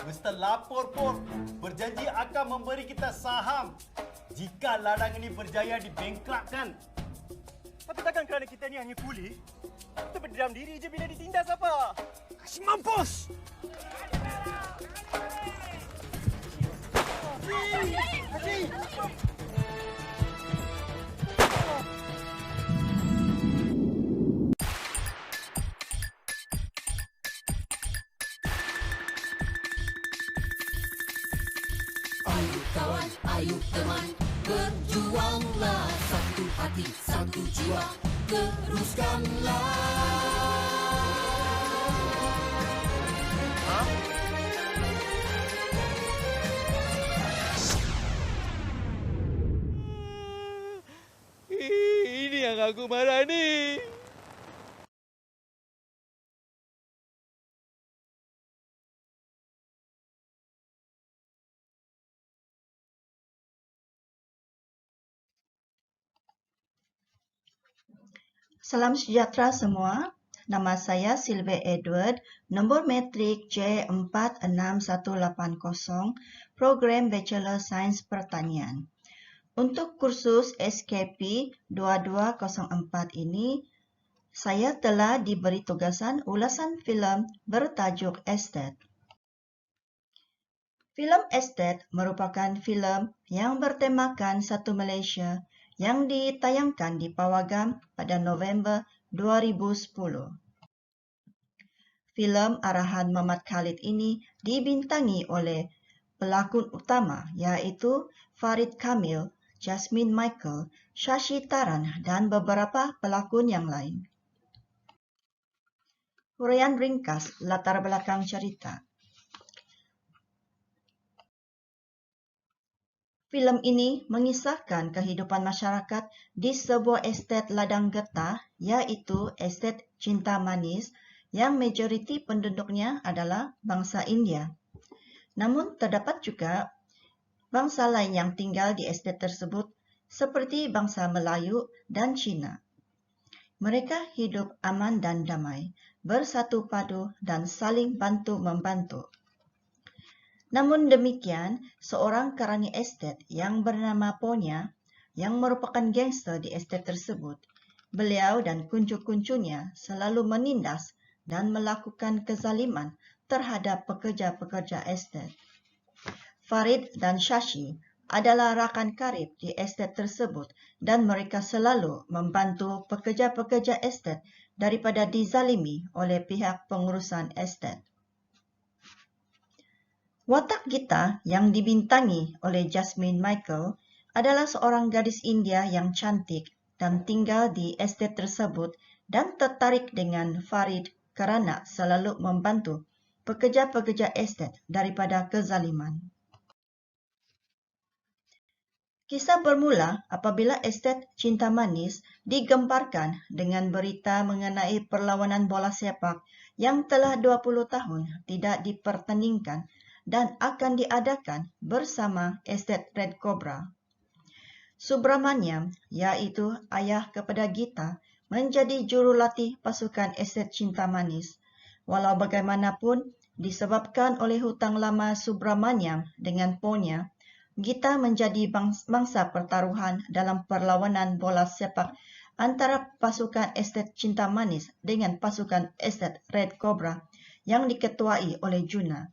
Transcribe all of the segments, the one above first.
Mr. Lapor pun berjanji akan memberi kita saham jika ladang ini berjaya dibengkakkan. Tapi takkan kerana kita ni hanya kuli, kita berdiam diri je bila ditindas apa? Kasih mampus! Ayo kawan, ayo teman, berjuanglah, satu hati, satu jiwa, teruskanlah. Ini yang aku marah ni. Salam sejahtera semua. Nama saya Sylvia Edward, nombor matrik J46180, program Bachelor Sains Pertanian. Untuk kursus SKP 2204 ini, saya telah diberi tugasan ulasan filem bertajuk Estate. Filem Estate merupakan filem yang bertemakan satu Malaysia yang ditayangkan di Pawagam pada November 2010. Filem arahan Mamat Khalid ini dibintangi oleh pelakon utama iaitu Farid Kamil, Jasmine Michael, Shashi Taran dan beberapa pelakon yang lain. Huraian ringkas latar belakang cerita. Filem ini mengisahkan kehidupan masyarakat di sebuah estet ladang getah iaitu Estet Cinta Manis yang majoriti penduduknya adalah bangsa India. Namun terdapat juga bangsa lain yang tinggal di estet tersebut seperti bangsa Melayu dan Cina. Mereka hidup aman dan damai, bersatu padu dan saling bantu-membantu. Namun demikian, seorang karani estet yang bernama Ponya, yang merupakan gangster di estet tersebut, beliau dan kuncu-kuncunya selalu menindas dan melakukan kezaliman terhadap pekerja-pekerja estet. Farid dan Shashi adalah rakan karib di estet tersebut dan mereka selalu membantu pekerja-pekerja estet daripada dizalimi oleh pihak pengurusan estet. Watak Gita yang dibintangi oleh Jasmine Michael adalah seorang gadis India yang cantik dan tinggal di estet tersebut dan tertarik dengan Farid kerana selalu membantu pekerja-pekerja estet daripada kezaliman. Kisah bermula apabila Estet Cinta Manis digemparkan dengan berita mengenai perlawanan bola sepak yang telah 20 tahun tidak dipertandingkan dan akan diadakan bersama Estet Red Cobra. Subramaniam, iaitu ayah kepada Gita, menjadi jurulatih pasukan Estet Cinta Manis. Walau bagaimanapun, disebabkan oleh hutang lama Subramaniam dengan Ponya, Gita menjadi mangsa pertaruhan dalam perlawanan bola sepak antara pasukan Estet Cinta Manis dengan pasukan Estet Red Cobra yang diketuai oleh Juna.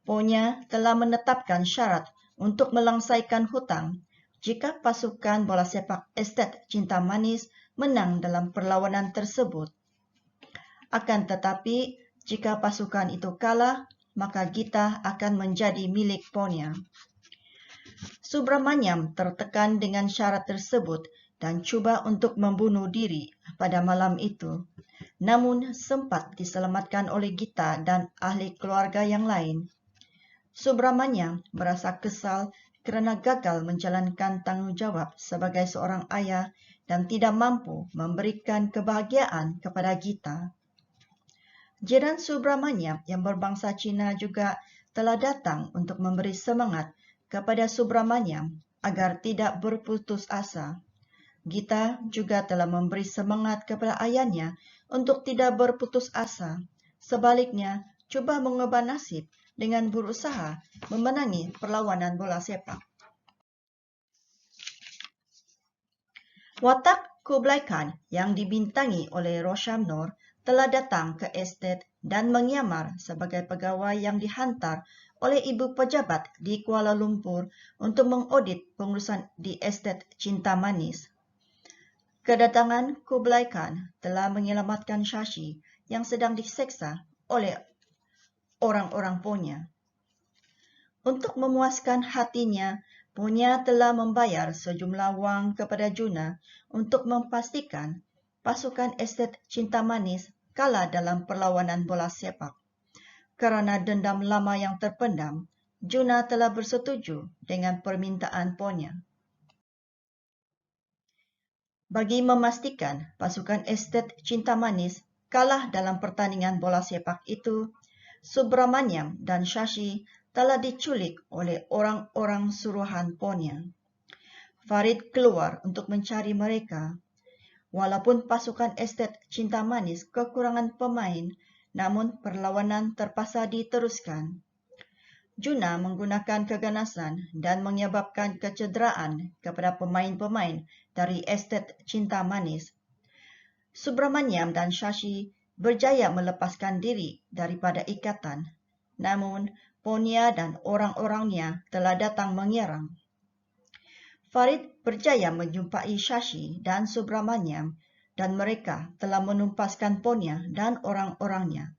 Ponya telah menetapkan syarat untuk melangsaikan hutang jika pasukan bola sepak Estet Cinta Manis menang dalam perlawanan tersebut. Akan tetapi, jika pasukan itu kalah, maka Gita akan menjadi milik Ponya. Subramaniam tertekan dengan syarat tersebut dan cuba untuk membunuh diri pada malam itu. Namun sempat diselamatkan oleh Gita dan ahli keluarga yang lain. Subramaniam merasa kesal kerana gagal menjalankan tanggungjawab sebagai seorang ayah dan tidak mampu memberikan kebahagiaan kepada Gita. Jiran Subramaniam yang berbangsa Cina juga telah datang untuk memberi semangat kepada Subramaniam agar tidak berputus asa. Gita juga telah memberi semangat kepada ayahnya untuk tidak berputus asa. Sebaliknya, cuba mengubah nasib dengan berusaha memenangi perlawanan bola sepak. Watak Kublai Khan yang dibintangi oleh Rosham Noor telah datang ke estet dan menyamar sebagai pegawai yang dihantar oleh ibu pejabat di Kuala Lumpur untuk mengaudit pengurusan di estet Cinta Manis. Kedatangan Kublai Khan telah menyelamatkan Shashi yang sedang diseksa oleh orang-orang Ponya. Untuk memuaskan hatinya, Ponya telah membayar sejumlah wang kepada Juna untuk memastikan pasukan estet Cinta Manis kalah dalam perlawanan bola sepak. Kerana dendam lama yang terpendam, Juna telah bersetuju dengan permintaan Ponya. Bagi memastikan pasukan estet Cinta Manis kalah dalam pertandingan bola sepak itu, Subramaniam dan Shashi telah diculik oleh orang-orang suruhan Ponya. Farid keluar untuk mencari mereka. Walaupun pasukan estet Cinta Manis kekurangan pemain, namun perlawanan terpaksa diteruskan. Juna menggunakan keganasan dan menyebabkan kecederaan kepada pemain-pemain dari estet Cinta Manis. Subramaniam dan Shashi berjaya melepaskan diri daripada ikatan, namun Ponya dan orang-orangnya telah datang menyerang. Farid berjaya menjumpai Shashi dan Subramaniam dan mereka telah menumpaskan Ponya dan orang-orangnya.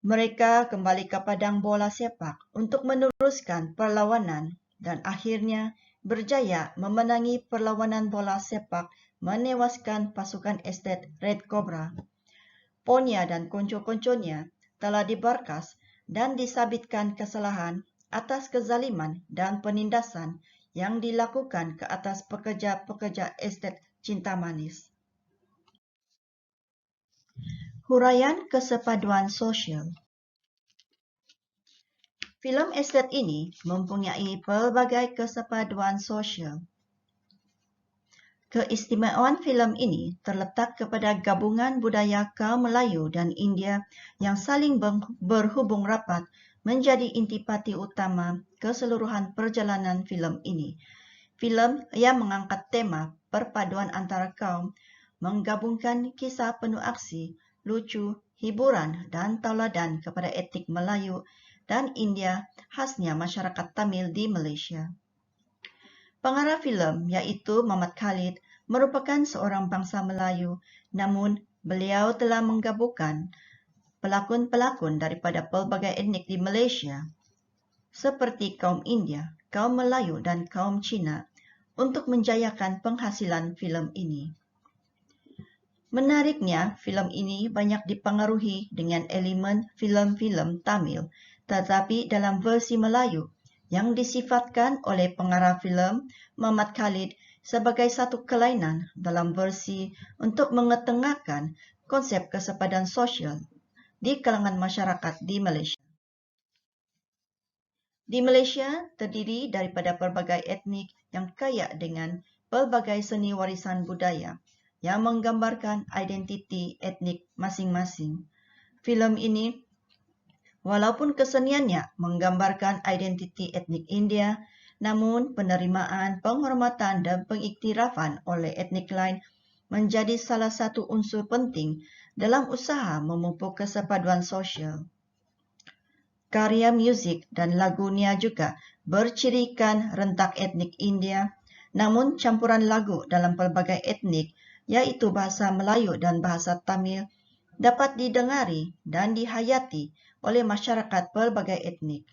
Mereka kembali ke padang bola sepak untuk meneruskan perlawanan dan akhirnya berjaya memenangi perlawanan bola sepak menewaskan pasukan estet Red Cobra. Ponya dan konco-konconya telah dibarkas dan disabitkan kesalahan atas kezaliman dan penindasan yang dilakukan ke atas pekerja-pekerja estet Cinta Manis. Huraian Kesepaduan Sosial. Filem estet ini mempunyai pelbagai kesepaduan sosial. Keistimewaan filem ini terletak kepada gabungan budaya kaum Melayu dan India yang saling berhubung rapat menjadi intipati utama keseluruhan perjalanan filem ini. Filem yang mengangkat tema perpaduan antara kaum, menggabungkan kisah penuh aksi, lucu, hiburan dan tauladan kepada etnik Melayu dan India khasnya masyarakat Tamil di Malaysia. Pengarah filem iaitu Muhammad Khalid merupakan seorang bangsa Melayu, namun beliau telah menggabungkan pelakon-pelakon daripada pelbagai etnik di Malaysia seperti kaum India, kaum Melayu dan kaum Cina untuk menjayakan penghasilan filem ini. Menariknya, filem ini banyak dipengaruhi dengan elemen filem-filem Tamil, tetapi dalam versi Melayu yang disifatkan oleh pengarah filem Muhammad Khalid sebagai satu kelainan dalam versi untuk mengetengahkan konsep kesepadan sosial di kalangan masyarakat di Malaysia. Di Malaysia terdiri daripada pelbagai etnik yang kaya dengan pelbagai seni warisan budaya yang menggambarkan identiti etnik masing-masing. Filem ini, walaupun keseniannya menggambarkan identiti etnik India, namun penerimaan, penghormatan dan pengiktirafan oleh etnik lain menjadi salah satu unsur penting dalam usaha memupuk kesepaduan sosial. Karya muzik dan lagunya juga bercirikan rentak etnik India, namun campuran lagu dalam pelbagai etnik, iaitu bahasa Melayu dan bahasa Tamil, dapat didengari dan dihayati oleh masyarakat pelbagai etnik.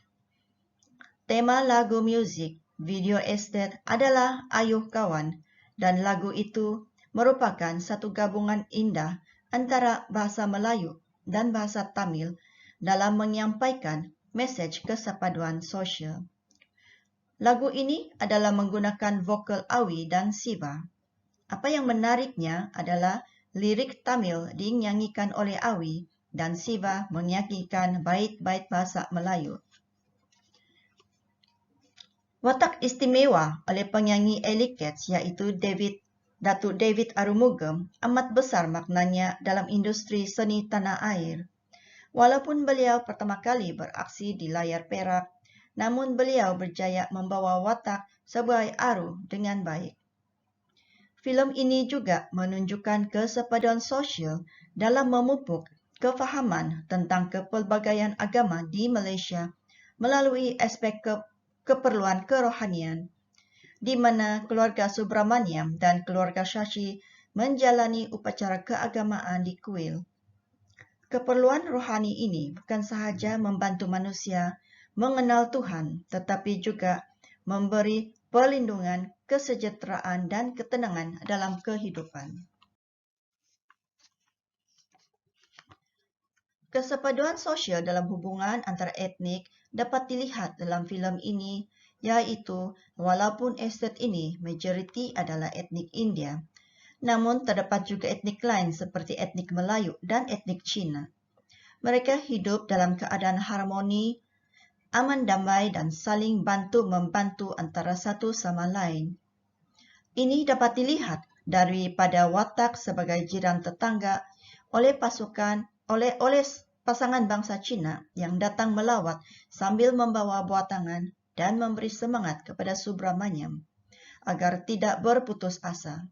Tema lagu muzik video estet adalah Ayuh Kawan dan lagu itu merupakan satu gabungan indah antara bahasa Melayu dan bahasa Tamil dalam menyampaikan mesej kesepaduan sosial. Lagu ini adalah menggunakan vokal Awi dan Siva. Apa yang menariknya adalah lirik Tamil dinyanyikan oleh Awi dan Siva menyanyikan bait-bait bahasa Melayu. Watak istimewa oleh penyanyi Ellie Cats iaitu Datuk David Arumugam amat besar maknanya dalam industri seni tanah air. Walaupun beliau pertama kali beraksi di layar perak, namun beliau berjaya membawa watak sebagai Aru dengan baik. Filem ini juga menunjukkan kesepaduan sosial dalam memupuk kefahaman tentang kepelbagaian agama di Malaysia melalui aspek keperluan kerohanian, di mana keluarga Subramaniam dan keluarga Shashi menjalani upacara keagamaan di kuil. Keperluan rohani ini bukan sahaja membantu manusia mengenal Tuhan, tetapi juga memberi perlindungan, kesejahteraan dan ketenangan dalam kehidupan. Kesepaduan sosial dalam hubungan antara etnik dapat dilihat dalam filem ini, iaitu walaupun estet ini majoriti adalah etnik India, namun terdapat juga etnik lain seperti etnik Melayu dan etnik Cina. Mereka hidup dalam keadaan harmoni, aman damai dan saling bantu-membantu antara satu sama lain. Ini dapat dilihat daripada watak sebagai jiran tetangga oleh pasangan bangsa Cina yang datang melawat sambil membawa buah tangan dan memberi semangat kepada Subramaniam agar tidak berputus asa.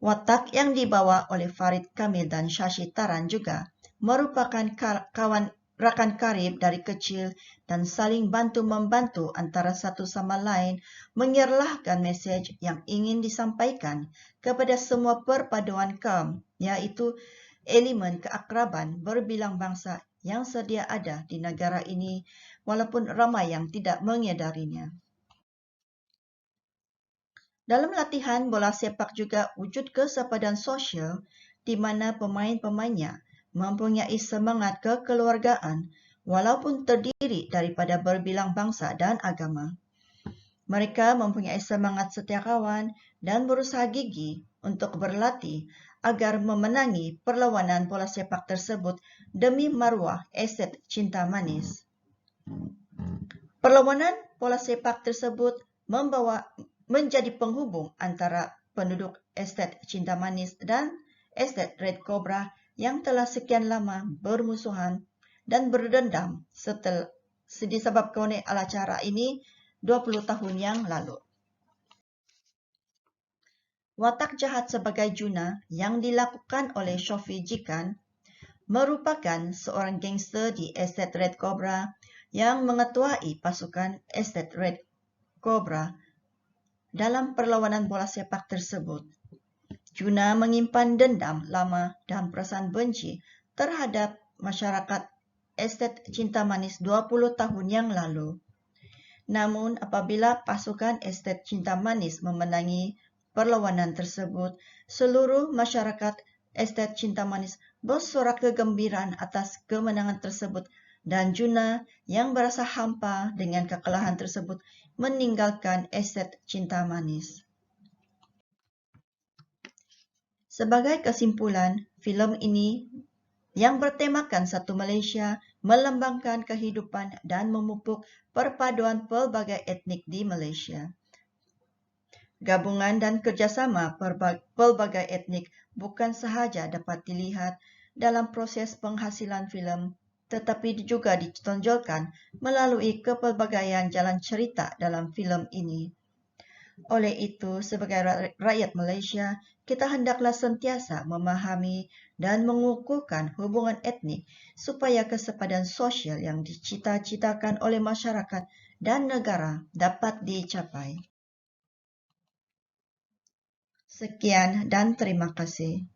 Watak yang dibawa oleh Farid Kamil dan Shashi Taran juga merupakan rakan karib dari kecil dan saling bantu-membantu antara satu sama lain menyerlahkan mesej yang ingin disampaikan kepada semua perpaduan kaum, iaitu elemen keakraban berbilang bangsa yang sedia ada di negara ini walaupun ramai yang tidak menyadarinya. Dalam latihan bola sepak juga wujud kesepadan sosial di mana pemain-pemainnya mempunyai semangat kekeluargaan walaupun terdiri daripada berbilang bangsa dan agama. Mereka mempunyai semangat setia kawan dan berusaha gigih untuk berlatih agar memenangi perlawanan bola sepak tersebut demi maruah estet Cinta Manis. Perlawanan bola sepak tersebut menjadi penghubung antara penduduk estet Cinta Manis dan estet Red Cobra yang telah sekian lama bermusuhan dan berdendam disebabkan oleh acara ini 20 tahun yang lalu. Watak jahat sebagai Juna yang dilakukan oleh Shofi Jikan merupakan seorang gangster di estet Red Cobra yang mengetuai pasukan estet Red Cobra dalam perlawanan bola sepak tersebut. Juna menyimpan dendam lama dan perasaan benci terhadap masyarakat estet Cinta Manis 20 tahun yang lalu. Namun apabila pasukan estet Cinta Manis memenangi perlawanan tersebut, seluruh masyarakat estet Cinta Manis bersorak kegembiraan atas kemenangan tersebut dan Juna yang berasa hampa dengan kekalahan tersebut meninggalkan estet Cinta Manis. Sebagai kesimpulan, filem ini yang bertemakan satu Malaysia melambangkan kehidupan dan memupuk perpaduan pelbagai etnik di Malaysia. Gabungan dan kerjasama pelbagai etnik bukan sahaja dapat dilihat dalam proses penghasilan filem, tetapi juga ditonjolkan melalui kepelbagaian jalan cerita dalam filem ini. Oleh itu, sebagai rakyat Malaysia, kita hendaklah sentiasa memahami dan mengukuhkan hubungan etnik supaya kesepadan sosial yang dicita-citakan oleh masyarakat dan negara dapat dicapai. Sekian dan terima kasih.